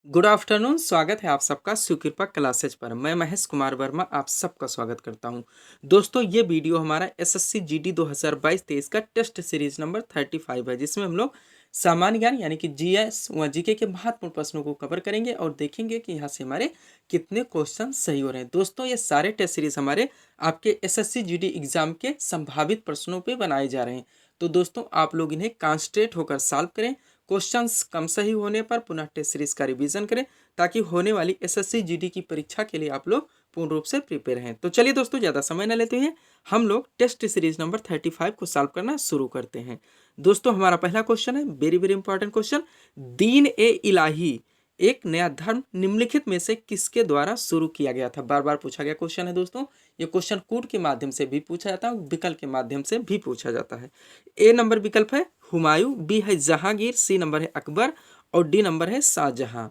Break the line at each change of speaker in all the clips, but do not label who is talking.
Good afternoon. स्वागत है आप सबका सुकृपा क्लासेज पर। मैं महेश कुमार वर्मा आप सबका स्वागत करता हूं। दोस्तों ये वीडियो हमारा एसएससी जीडी 2022-23 का टेस्ट सीरीज नंबर 35 है, जिसमें हम लोग सामान्य ज्ञान यानी कि जीएस व जीके के महत्वपूर्ण प्रश्नों को कवर करेंगे और देखेंगे कि यहाँ से हमारे कितने क्वेश्चन सही हो रहे हैं। दोस्तों ये सारे टेस्ट सीरीज हमारे आपके एसएससी जीडी एग्जाम के संभावित प्रश्नों पर बनाए जा रहे हैं। तो दोस्तों आप लोग इन्हें कॉन्सेंट्रेट होकर सॉल्व करें। क्वेश्चंस कम सही होने पर पुनः टेस्ट सीरीज का रिवीजन करें, ताकि होने वाली एसएससी जीडी की परीक्षा के लिए आप लोग पूर्ण रूप से प्रिपेयर हैं। तो चलिए दोस्तों ज़्यादा समय न लेते हैं, हम लोग टेस्ट सीरीज नंबर 35 को सॉल्व करना शुरू करते हैं। दोस्तों हमारा पहला क्वेश्चन है, वेरी वेरी इंपॉर्टेंट क्वेश्चन। दीन ए इलाही एक नया धर्म निम्नलिखित में से किसके द्वारा शुरू किया गया था? बार बार पूछा गया क्वेश्चन है दोस्तों। ये क्वेश्चन कूट के माध्यम से भी पूछा जाता है, विकल्प के माध्यम से भी पूछा जाता है। ए नंबर विकल्प है हुमायूं, बी है जहांगीर, सी नंबर है अकबर और डी नंबर है शाहजहां।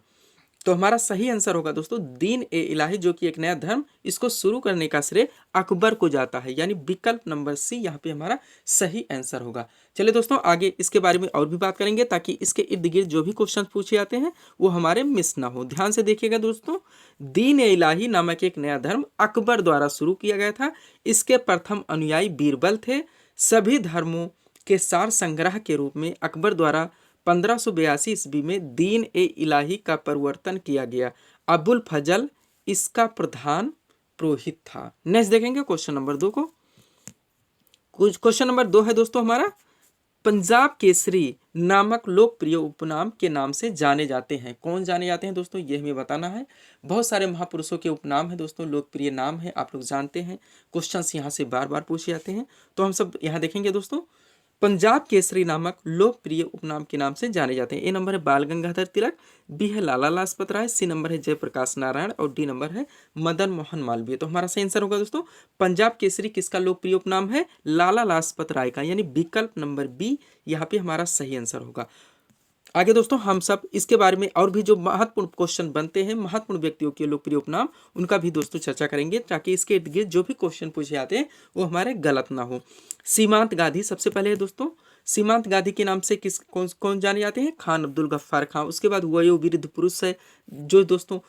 तो हमारा सही आंसर होगा दोस्तों दीन ए इलाही, जो कि एक नया धर्म, इसको शुरू करने का श्रेय अकबर को जाता है, यानी विकल्प नंबर सी यहाँ पे हमारा सही आंसर होगा। चलिए दोस्तों आगे इसके बारे में और भी बात करेंगे, ताकि इसके इर्द गिर्द जो भी क्वेश्चन पूछे जाते हैं वो हमारे मिस ना हो। ध्यान से देखिएगा दोस्तों, दीन ए इलाही नामक एक नया धर्म अकबर द्वारा शुरू किया गया था। इसके प्रथम अनुयायी बीरबल थे। सभी धर्मों के सार संग्रह के रूप में अकबर द्वारा 1582 ईस्वी में दीन ए इलाही का परिवर्तन किया गया। अबुल फजल इसका प्रधान पुरोहित था। नेक्स्ट देखेंगे क्वेश्चन नंबर 2 को। कुछ क्वेश्चन नंबर 2 है दोस्तों हमारा, पंजाब केसरी नामक लोकप्रिय उपनाम के नाम से जाने जाते हैं। कौन जाने जाते हैं दोस्तों, ये हमें बताना है। बहुत सारे महापुरुषों के उपनाम है दोस्तों, लोकप्रिय नाम है, आप लोग जानते हैं। क्वेश्चंस यहाँ से बार बार पूछे जाते हैं, तो हम सब यहाँ देखेंगे दोस्तों। पंजाब केसरी नामक लोकप्रिय उपनाम के नाम से जाने जाते हैं। ए नंबर है बाल गंगाधर तिलक, बी है लाला लाजपत राय, सी नंबर है जयप्रकाश नारायण और डी नंबर है मदन मोहन मालवीय। तो हमारा सही आंसर होगा दोस्तों पंजाब केसरी किसका लोकप्रिय उपनाम है? लाला लाजपत राय का, यानी विकल्प नंबर बी यहाँ पे हमारा सही आंसर होगा। आगे दोस्तों हम सब इसके बारे में और भी जो महत्वपूर्ण क्वेश्चन बनते हैं, महत्वपूर्ण व्यक्तियों के लोकप्रिय उपनाम, उनका भी दोस्तों चर्चा करेंगे, ताकि इसके इर्द गिर्द जो भी क्वेश्चन पूछे जाते हैं वो हमारे गलत ना हो। सीमांत गांधी सबसे पहले है दोस्तों। सीमांत गांधी के नाम से किस कौन जाने जाते हैं? खान अब्दुल गफ्फार खान। उसके बाद वयोवृद्ध पुरुष है जो दोस्तों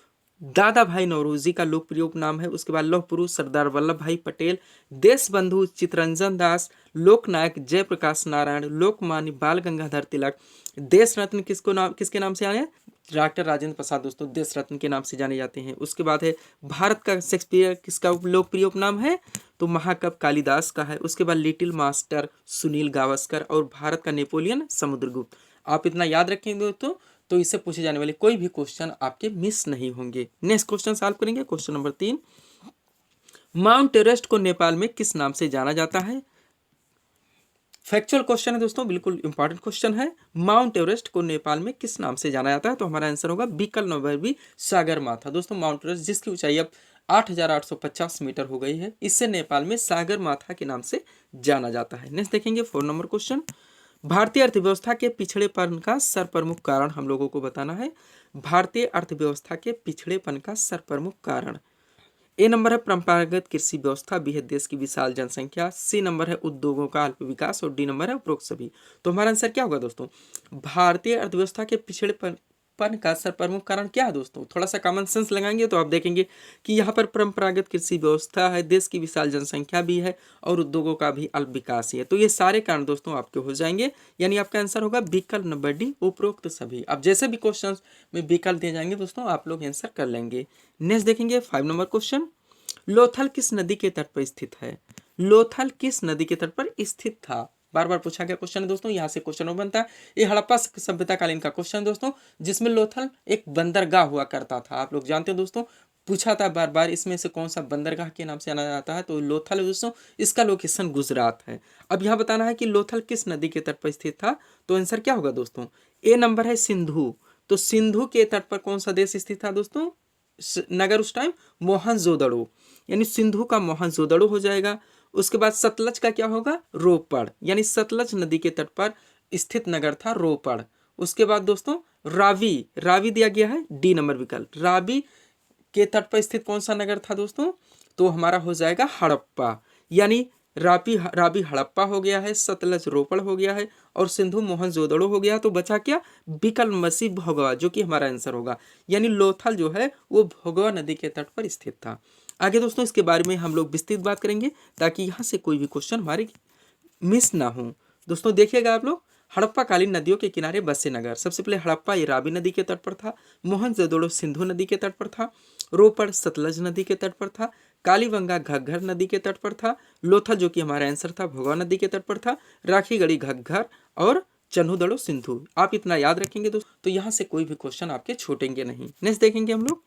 दादा भाई नौरोजी का लोकप्रिय उपनाम है। उसके बाद लौह पुरुष सरदार वल्लभ भाई पटेल, देश बंधु चित्तरंजन दास, लोकनायक जयप्रकाश नारायण, लोकमान्य बाल गंगाधर तिलक। देश रत्न किसके नाम से आए हैं? डॉक्टर राजेंद्र प्रसाद दोस्तों देश रत्न के नाम से जाने जाते हैं। उसके बाद है भारत का शेक्सपियर किसका लोकप्रिय उपनाम है? तो महाकवि कालिदास का है। उसके बाद लिटिल मास्टर सुनील गावस्कर और भारत का नेपोलियन समुद्रगुप्त। आप इतना याद रखेंगे दोस्तों, तो इससे पूछे जाने वाले कोई भी क्वेश्चन आपके मिस नहीं होंगे। नेक्स्ट क्वेश्चन सॉल्व करेंगे, क्वेश्चन नंबर 3। माउंट एवरेस्ट को नेपाल में किस नाम से जाना जाता है? फैक्चुअल क्वेश्चन है दोस्तों, बिल्कुल इंपॉर्टेंट क्वेश्चन है। माउंट एवरेस्ट को नेपाल में किस नाम से जाना जाता है? तो हमारा आंसर होगा विकल्प नंबर बी सागरमाथा। दोस्तों माउंट एवरेस्ट जिसकी ऊंचाई अब 8,850 मीटर हो गई है, इससे नेपाल में सागरमाथा के नाम से जाना जाता है। नेक्स्ट देखेंगे 4 नंबर क्वेश्चन। भारतीय अर्थव्यवस्था के पिछड़ेपन का सर्वप्रमुख कारण हम लोगों को बताना है। भारतीय अर्थव्यवस्था के पिछड़ेपन का सर्वप्रमुख कारण। ए नंबर है परंपरागत कृषि व्यवस्था, बी है देश की विशाल जनसंख्या, सी नंबर है उद्योगों का अल्प विकास और डी नंबर है उपरोक्त सभी। तो हमारा आंसर क्या होगा दोस्तों? भारतीय अर्थव्यवस्था के पिछड़ेपन का सर्वप्रमुख कारण क्या है दोस्तों? थोड़ा सा कॉमन सेंस लगाएंगे तो आप देखेंगे कि यहाँ पर परंपरागत कृषि व्यवस्था है, देश की विशाल जनसंख्या भी है और उद्योगों का भी अल्प विकास ही है। तो ये सारे कारण दोस्तों आपके हो जाएंगे, यानी आपका आंसर होगा विकल्प नंबर डी उपरोक्त सभी। अब जैसे भी क्वेश्चन में विकल्प दिए जाएंगे दोस्तों आप लोग आंसर कर लेंगे। नेक्स्ट देखेंगे 5 नंबर क्वेश्चन। लोथल किस नदी के तट पर स्थित है? लोथल किस नदी के तट पर स्थित था? बार बार पूछा गया क्वेश्चन है दोस्तों, यहाँ से क्वेश्चन बनता है। ये हड़प्पा सभ्यता कालीन का क्वेश्चन दोस्तों, जिसमें लोथल एक बंदरगाह हुआ करता था। आप लोग जानते हो दोस्तों, पूछा था बार बार इसमें से कौन सा बंदरगाह के नाम से जाना जाता है? तो लोथल है दोस्तों, इसका लोकेशन गुजरात है। अब यहाँ बताना है कि लोथल किस नदी के तट पर स्थित था, तो आंसर क्या होगा दोस्तों? ए नंबर है सिंधु। तो सिंधु के तट पर कौन सा देश स्थित था दोस्तों? नगर उस टाइम मोहनजोदड़ो, यानी सिंधु का मोहनजोदड़ो हो जाएगा। उसके बाद सतलज का क्या होगा? रोपड़, यानी सतलज नदी के तट पर स्थित नगर था रोपड़। उसके बाद दोस्तों रावी दिया गया है, डी नंबर विकल्प। रावी के तट पर स्थित कौन सा नगर था दोस्तों? तो हमारा हो जाएगा हड़प्पा, यानी रावी रावी हड़प्पा हो गया है, सतलज रोपड़ हो गया है और सिंधु मोहनजोदड़ो हो गया। तो बचा क्या? विकल्प मसी भोगवा, जो कि हमारा आंसर होगा। यानी लोथल जो है वो भोगवा नदी के तट पर स्थित था। आगे दोस्तों इसके बारे में हम लोग विस्तृत बात करेंगे ताकि यहाँ से कोई भी क्वेश्चन हमारे मिस ना हो। दोस्तों देखिएगा आप लोग, हड़प्पा कालीन नदियों के किनारे बसे नगर। सबसे पहले हड़प्पा ये रावी नदी के तट पर था, मोहनजोदड़ो सिंधु नदी के तट पर था, रोपड़ सतलज नदी के तट पर था, कालीबंगा घग्घर नदी के तट पर था, लोथल जो कि हमारा आंसर था भोगवा नदी के तट पर था, राखीगढ़ी घग्घर और चन्हुदड़ो सिंधु। आप इतना याद रखेंगे दोस्तों तो यहाँ से कोई भी क्वेश्चन आपके छूटेंगे नहीं। नेक्स्ट देखेंगे हम लोग,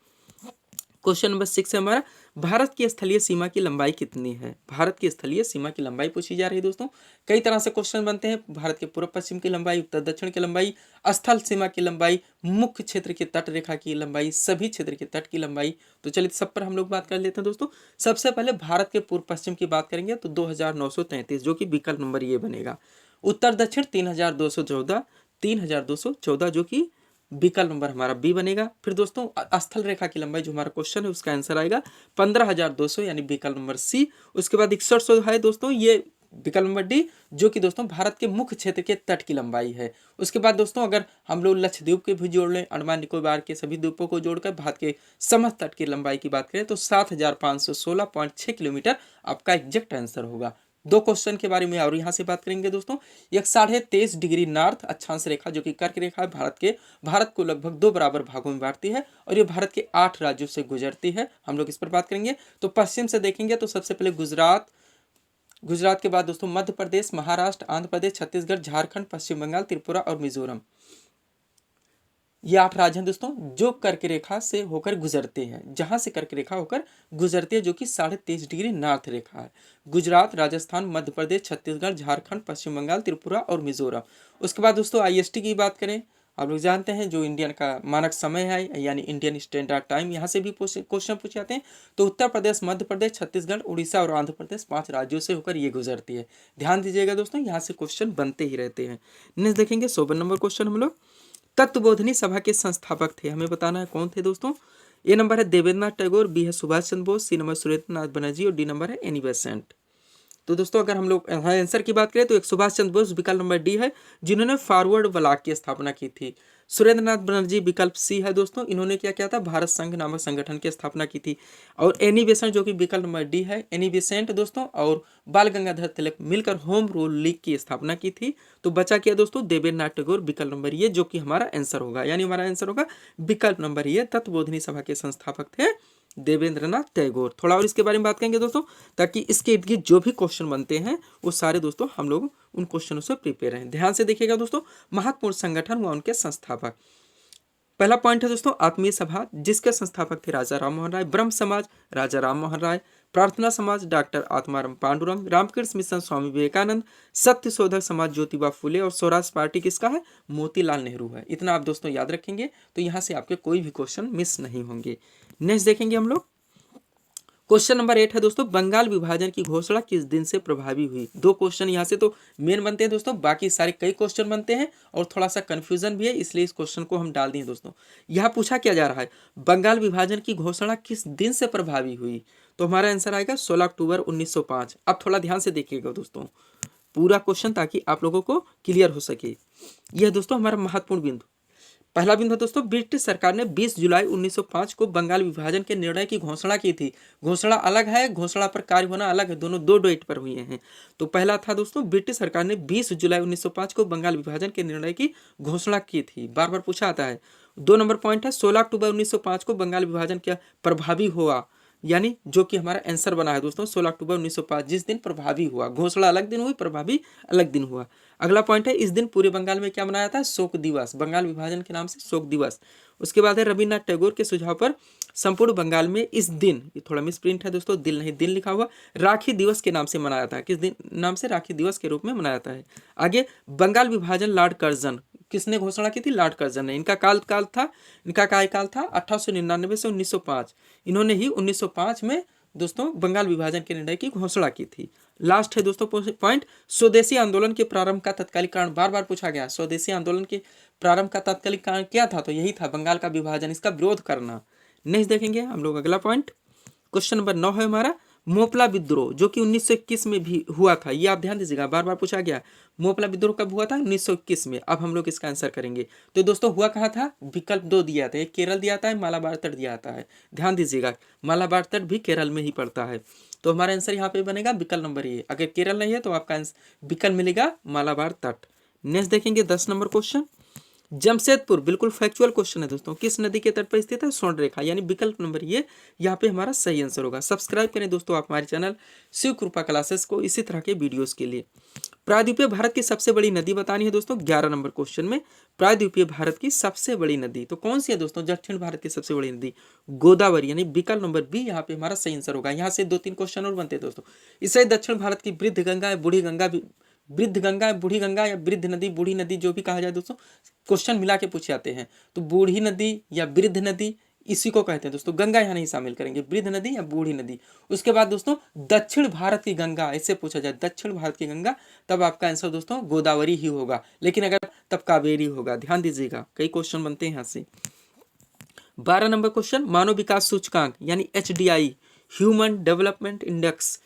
क्वेश्चन नंबर 6 है हमारा, भारत की स्थलीय सीमा की लंबाई कितनी है? भारत की स्थलीय सीमा की लंबाई पूछी जा रही है दोस्तों। कई तरह से क्वेश्चन बनते हैं, भारत के पूर्व पश्चिम की लंबाई, उत्तर दक्षिण की लंबाई, स्थल सीमा की लंबाई, मुख्य क्षेत्र की तट रेखा की लंबाई, सभी क्षेत्र के तट की लंबाई। तो चलिए सब पर हम लोग बात कर लेते हैं दोस्तों। सबसे पहले भारत के पूर्व पश्चिम की बात करेंगे तो 2933, जो कि विकल्प नंबर ये बनेगा। उत्तर दक्षिण 3214, 3214 जो कि विकल्प नंबर हमारा बी बनेगा। फिर दोस्तों स्थल रेखा की लंबाई जो हमारा क्वेश्चन है उसका आंसर आएगा 15200, यानी विकल्प नंबर सी। उसके बाद 6100 है दोस्तों, ये विकल्प नंबर डी, जो कि दोस्तों भारत के मुख्य क्षेत्र के तट की लंबाई है। उसके बाद दोस्तों अगर हम लोग लक्षद्वीप के भी जोड़ लें, अंडमान निकोबार के सभी द्वीपों को जोड़कर भारत के समस्त तट की लंबाई की बात करें तो 7516.6 किलोमीटर आपका एग्जैक्ट आंसर होगा। दो क्वेश्चन के बारे में और यहाँ से बात करेंगे दोस्तों। एक 23.5 डिग्री नॉर्थ अक्षांश रेखा जो कि कर्क रेखा है, भारत को लगभग 2 बराबर भागों में बांटती है और ये भारत के 8 राज्यों से गुजरती है। हम लोग इस पर बात करेंगे। तो पश्चिम से देखेंगे तो सबसे पहले गुजरात के बाद दोस्तों मध्य प्रदेश, महाराष्ट्र, आंध्र प्रदेश, छत्तीसगढ़, झारखंड, पश्चिम बंगाल, त्रिपुरा और मिजोरम। ये 8 राज्य हैं दोस्तों जो कर्क रेखा से होकर गुजरते हैं, जहां से कर्क रेखा होकर गुजरती है, जो कि 23.5 डिग्री नॉर्थ रेखा है। गुजरात, राजस्थान, मध्य प्रदेश, छत्तीसगढ़, झारखंड, पश्चिम बंगाल, त्रिपुरा और मिजोरम। उसके बाद दोस्तों IST की बात करें, आप लोग जानते हैं जो इंडियन का मानक समय है, यानी इंडियन स्टैंडर्ड टाइम, यहाँ से भी क्वेश्चन पूछे जाते हैं। तो उत्तर प्रदेश, मध्य प्रदेश, छत्तीसगढ़, उड़ीसा और आंध्र प्रदेश 5 राज्यों से होकर ये गुजरती है। ध्यान दीजिएगा दोस्तों, यहाँ से क्वेश्चन बनते ही रहते हैं। नेक्स्ट देखेंगे 100 नंबर क्वेश्चन हम लोग, तत्वबोधिनी सभा के संस्थापक थे, हमें बताना है कौन थे दोस्तों। ए नंबर है देवेंद्रनाथ टैगोर, बी है सुभाष चंद्र बोस, सी नंबर सुरेंद्रनाथ बनर्जी और डी नंबर है एनी बेसेंट। तो दोस्तों अगर हम लोग आंसर की बात करें तो एक सुभाष चंद्र बोस विकल्प नंबर डी है, जिन्होंने फॉरवर्ड ब्लॉक की स्थापना की थी। सुरेंद्रनाथ बनर्जी विकल्प सी है दोस्तों, इन्होंने क्या किया था, भारत संघ नामक संगठन की स्थापना की थी। और एनी बेसेंट जो कि विकल्प नंबर डी है, एनी बेसेंट दोस्तों और बाल गंगाधर तिलक मिलकर होम रूल लीग की स्थापना की थी। तो बचा क्या दोस्तों, देवेंद्रनाथ टैगोर, विकल्प नंबर ये, जो कि हमारा आंसर होगा। यानी हमारा आंसर होगा विकल्प नंबर ये, तत्वबोधिनी सभा के संस्थापक थे देवेंद्रनाथ टैगोर। थोड़ा और इसके बारे में बात करेंगे दोस्तों, ताकि इसके इर्द गिर्द जो भी क्वेश्चन बनते हैं वो सारे दोस्तों हम लोग उन क्वेश्चनों से प्रिपेयर हैं। ध्यान से देखिएगा दोस्तों, महत्वपूर्ण संगठन व उनके संस्थापक। पहला पॉइंट है दोस्तों आत्मीय सभा, जिसके संस्थापक थे राजा राम मोहन राय, ब्रह्म समाज राजा राम मोहन राय, प्रार्थना समाज डॉक्टर आत्माराम पांडुरंग, रामकृष्ण मिशन स्वामी विवेकानंद, सत्य शोधक समाज ज्योतिबा फुले और स्वराज पार्टी किसका है, मोतीलाल नेहरू है। इतना आप दोस्तों याद रखेंगे तो यहाँ से आपके कोई भी क्वेश्चन मिस नहीं होंगे। नेक्स्ट देखेंगे हम लोग, क्वेश्चन नंबर 8 है दोस्तों, बंगाल विभाजन की घोषणा किस दिन से प्रभावी हुई? दो क्वेश्चन यहाँ से तो मेन बनते हैं दोस्तों, बाकी सारे कई क्वेश्चन बनते हैं और थोड़ा सा कंफ्यूजन भी है, इसलिए इस क्वेश्चन को हम डाल दिए दोस्तों। यहाँ पूछा क्या जा रहा है, बंगाल विभाजन की घोषणा किस दिन से प्रभावी हुई? तो हमारा आंसर आएगा 16 अक्टूबर 1905। अब थोड़ा ध्यान से देखिएगा दोस्तों पूरा क्वेश्चन, ताकि आप लोगों को क्लियर हो सके। यह दोस्तों हमारा महत्वपूर्ण बिंदु। पहला बिंदु दोस्तों, ब्रिटिश सरकार ने 20 जुलाई 1905 को बंगाल विभाजन के निर्णय की घोषणा की थी। घोषणा अलग है, घोषणा पर कार्य होना अलग है, दोनों दो डेट पर हुए हैं। तो पहला था दोस्तों, ब्रिटिश सरकार ने 20 जुलाई 1905 को बंगाल विभाजन के निर्णय की घोषणा की थी, बार बार पूछा आता है। 2 नंबर पॉइंट है 16 अक्टूबर 1905 को बंगाल विभाजन क्या प्रभावी हुआ, यानी जो कि हमारा आंसर बना है दोस्तों 16 अक्टूबर 1905, जिस दिन प्रभावी हुआ। घोषणा अलग दिन हुई, प्रभावी अलग दिन हुआ। अगला पॉइंट है, इस दिन पूरे बंगाल में क्या मनाया था, शोक दिवस, बंगाल विभाजन के नाम से शोक दिवस। उसके बाद है रविन्द्रनाथ टैगोर के सुझाव पर संपूर्ण बंगाल में इस दिन, ये थोड़ा मिस प्रिंट है दोस्तों, दिल नहीं दिन लिखा हुआ, राखी दिवस के नाम से मनाया था। किस दिन नाम से, राखी दिवस के रूप में मनाया था। आगे बंगाल विभाजन लॉर्ड कर्जन किसने घोषणा की थी, लॉर्ड कर्जन ने। इनका कार्यकाल था 1899 से 1905। इन्होंने ही 1905 में दोस्तों बंगाल विभाजन के निर्णय की घोषणा की थी। लास्ट है दोस्तों पॉइंट, स्वदेशी आंदोलन के प्रारंभ का तत्कालिक कारण, बार बार पूछा गया, स्वदेशी आंदोलन के प्रारंभ का तत्कालिक कारण क्या था, तो यही था बंगाल का विभाजन, इसका विरोध करना। नेक्स्ट देखेंगे हम लोग अगला पॉइंट, क्वेश्चन नंबर 9 है हमारा, मोपला विद्रोह जो कि 1921 में भी हुआ था, ये आप ध्यान दीजिएगा, बार बार पूछा गया। मोपला विद्रोह कब हुआ था? 1921 में। अब हम लोग इसका आंसर करेंगे। तो दोस्तों हुआ कहाँ था? विकल्प 2 दिया था, एक केरल दिया था, मालाबार तट दिया था है। ध्यान दीजिएगा, मालाबार तट भी केरल में ही पड़ता है। तो हमारा आंसर यहाँ पे बनेगा विकल्प नंबर ए। अगर केरल नहीं है तो आपका विकल्प मिलेगा मालाबार तट। नेक्स्ट देखेंगे 10 नंबर क्वेश्चन। जमशेदपुर, बिल्कुल फैक्चुअल क्वेश्चन है दोस्तों, किस नदी के तट पर स्थित है? स्वर्ण रेखा, यानी विकल्प नंबर ये यहाँ पे हमारा सही आंसर होगा। सब्सक्राइब करें दोस्तों आप हमारे चैनल शिव कृपा क्लासेस को इसी तरह के वीडियोस के लिए। प्रायद्वीपीय भारत की सबसे बड़ी नदी बतानी है दोस्तों 11 नंबर क्वेश्चन में। प्रायद्वीपीय भारत की सबसे बड़ी नदी तो कौन सी है दोस्तों? दक्षिण भारत की सबसे बड़ी नदी गोदावरी, यानी विकल्प नंबर बी यहाँ पे हमारा सही आंसर होगा। यहाँ से 2-3 क्वेश्चन और बनते हैं दोस्तों। इसे दक्षिण भारत की वृद्ध गंगा, बूढ़ी गंगा, वृद्ध गंगा, बूढ़ी गंगा या वृद्ध नदी, बूढ़ी नदी जो भी कहा जाए दोस्तों, क्वेश्चन मिला के पूछे जाते हैं। तो बूढ़ी नदी या वृद्ध नदी इसी को कहते हैं दोस्तों। गंगा यहाँ नहीं शामिल करेंगे, वृद्ध नदी या बूढ़ी नदी। उसके बाद दोस्तों दक्षिण भारत की गंगा, ऐसे पूछा जाए दक्षिण भारत की गंगा, तब आपका आंसर दोस्तों गोदावरी ही होगा। लेकिन अगर तब कावेरी होगा। ध्यान दीजिएगा, कई क्वेश्चन बनते हैं यहाँ से। 12 नंबर क्वेश्चन, मानव विकास सूचकांक यानी HDI, ह्यूमन डेवलपमेंट इंडेक्स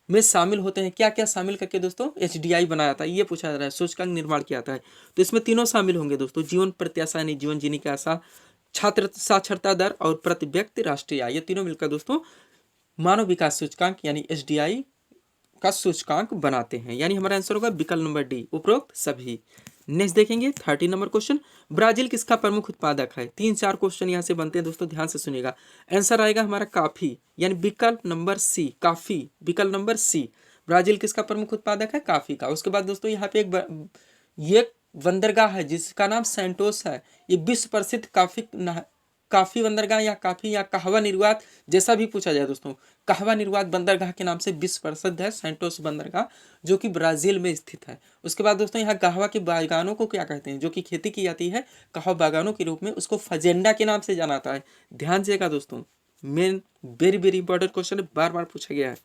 में शामिल होते हैं। क्या क्या शामिल करके दोस्तों HDI बनाया था, ये पूछा जा रहा है, सूचकांक निर्माण किया था। तो इसमें तीनों शामिल होंगे दोस्तों, जीवन प्रत्याशा यानी जीवन जीने की आशा, छात्र साक्षरता दर और प्रति व्यक्ति राष्ट्रीय आय, ये तीनों मिलकर दोस्तों मानव विकास सूचकांक यानी HDI का सूचकांक बनाते हैं। यानी हमारा आंसर होगा विकल्प नंबर डी, उपरोक्त सभी। नेक्स्ट देखेंगे 30 नंबर क्वेश्चन, ब्राजील किसका प्रमुख उत्पादक है? 3-4 क्वेश्चन यहाँ से बनते हैं दोस्तों, ध्यान से सुनिएगा। आंसर आएगा हमारा काफी, यानी विकल्प नंबर सी, काफी, विकल्प नंबर सी। ब्राजील किसका प्रमुख उत्पादक है? काफी का। उसके बाद दोस्तों यहाँ पे ये बंदरगाह है जिसका नाम सैंटोस है। ये विश्व प्रसिद्ध काफी बंदरगाह या काफी या कहवा निर्वात, जैसा भी पूछा जाए दोस्तों, कहवा निर्वात बंदरगाह के नाम से विश्व प्रसिद्ध है सैंटोस बंदरगाह, जो कि ब्राजील में स्थित है। उसके बाद दोस्तों यहाँ कहवा के बागानों को क्या कहते हैं? जो कि खेती की जाती है कहवा बागानों के रूप में, उसको फजेंडा के नाम से जाना जाता है। ध्यान दिएगा दोस्तों, main very very important question है, बार बार पूछा गया है।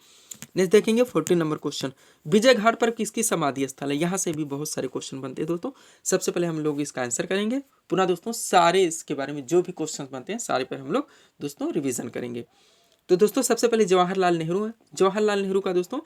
नेक्स्ट देखेंगे 14 नंबर क्वेश्चन, विजय घाट पर किसकी समाधि स्थल है? यहाँ से भी बहुत सारे क्वेश्चन बनते हैं दोस्तों। सबसे पहले हम लोग इसका आंसर करेंगे, पुनः दोस्तों सारे इसके बारे में जो भी क्वेश्चन बनते हैं सारे पर हम लोग दोस्तों रिवीजन करेंगे। तो दोस्तों सबसे पहले जवाहरलाल नेहरू है। जवाहरलाल नेहरू का दोस्तों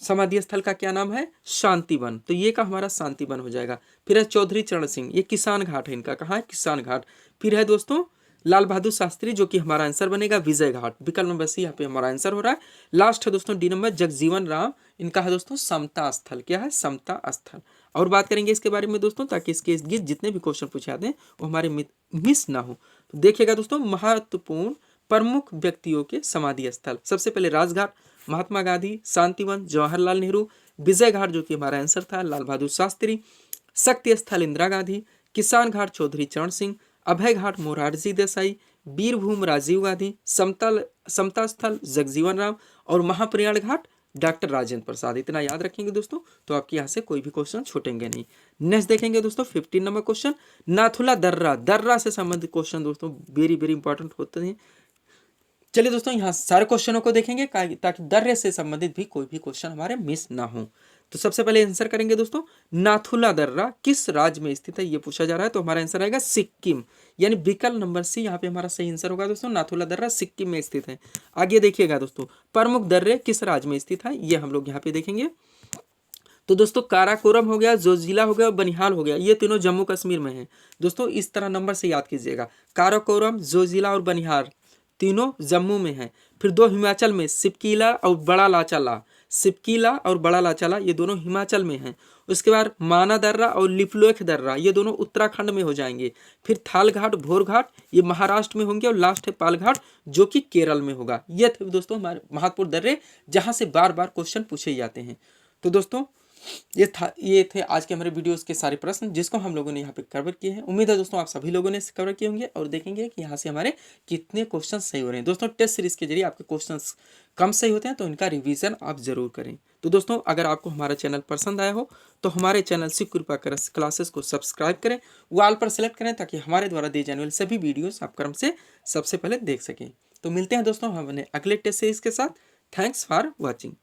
समाधि स्थल का क्या नाम है? शांतिवन। तो ये का हमारा शांतिवन हो जाएगा। फिर है चौधरी चरण सिंह, ये किसान घाट है इनका, कहाँ है? किसान घाट। फिर है दोस्तों लाल बहादुर शास्त्री, जो कि हमारा आंसर बनेगा विजय घाट, विकल्प नंबर सी यहाँ पे हमारा आंसर हो रहा है। लास्ट है दोस्तों डी नंबर जगजीवन राम, इनका है दोस्तों समता स्थल। क्या है? समता स्थल। और बात करेंगे इसके बारे में दोस्तों, ताकि इसके जितने भी क्वेश्चन पूछे जाते हैं वो हमारे मिस ना हो। तो देखिएगा दोस्तों, महत्वपूर्ण प्रमुख व्यक्तियों के समाधि स्थल, सबसे पहले राजघाट महात्मा गांधी, शांतिवन जवाहरलाल नेहरू, विजय घाट जो कि हमारा आंसर था लाल बहादुर शास्त्री, शक्ति स्थल इंदिरा गांधी, किसान घाट चौधरी चरण सिंह, अभय घाट मोरारजी देसाई, वीरभूम राजीव गांधी, समता स्थल जगजीवन राम और महाप्रयाण घाट डॉक्टर राजेंद्र प्रसाद। इतना याद रखेंगे दोस्तों तो आपके यहाँ से कोई भी क्वेश्चन छूटेंगे नहीं। नेक्स्ट देखेंगे दोस्तों 15 नंबर क्वेश्चन, नाथुला दर्रा, दर्रा से संबंधित क्वेश्चन दोस्तों वेरी वेरी इंपॉर्टेंट होते हैं। चलिए दोस्तों यहाँ सारे क्वेश्चनों को देखेंगे ताकि दर्रे से संबंधित भी कोई भी क्वेश्चन हमारे मिस ना हो। तो सबसे पहले आंसर करेंगे दोस्तों, नाथुला दर्रा किस राज्य में स्थित है ये पूछा जा रहा है। तो हमारा आंसर आएगा सिक्किम, यानी विकल्प नंबर सी यहाँ पे हमारा सही आंसर होगा दोस्तों। नाथुला दर्रा सिक्किम में स्थित है। आगे देखिएगा दोस्तों, प्रमुख दर्रे किस राज्य में स्थित है ये हम लोग यहाँ पे देखेंगे। तो दोस्तों काराकोरम हो गया, जोजिला हो गया, बनिहाल हो गया, ये तीनों जम्मू कश्मीर में है दोस्तों। इस तरह नंबर से याद कीजिएगा, काराकोरम, जोजिला और बनिहाल तीनों जम्मू में है। फिर 2 हिमाचल में, सिपकीला और बड़ा लाचाला, सिपकीला और बड़ा लाचाला ये दोनों हिमाचल में हैं। उसके बाद माना दर्रा और लिपलोख दर्रा ये दोनों उत्तराखंड में हो जाएंगे। फिर थाल घाट, भोर घाट ये महाराष्ट्र में होंगे और लास्ट है पाल घाट जो कि केरल में होगा। ये थे दोस्तों हमारे महत्वपूर्ण दर्रे जहाँ से बार बार क्वेश्चन पूछे जाते हैं। तो दोस्तों ये थे आज के हमारे वीडियोस के सारे प्रश्न जिसको हम लोगों ने यहाँ पे कवर किए हैं। उम्मीद है दोस्तों आप सभी लोगों ने कवर किए होंगे और देखेंगे कि यहाँ से हमारे कितने क्वेश्चन सही हो रहे हैं। दोस्तों टेस्ट सीरीज के जरिए आपके क्वेश्चंस कम सही होते हैं तो इनका रिवीजन आप जरूर करें। तो दोस्तों अगर आपको हमारा चैनल पसंद आया हो तो हमारे चैनल शिव कृपा क्लासेस को सब्सक्राइब करें, वाल पर सेलेक्ट करें ताकि हमारे द्वारा दिए जाने वाले सभी वीडियोस आप क्रम से सबसे पहले देख सकें। तो मिलते हैं दोस्तों हम अगले टेस्ट सीरीज के साथ। Thanks for watching.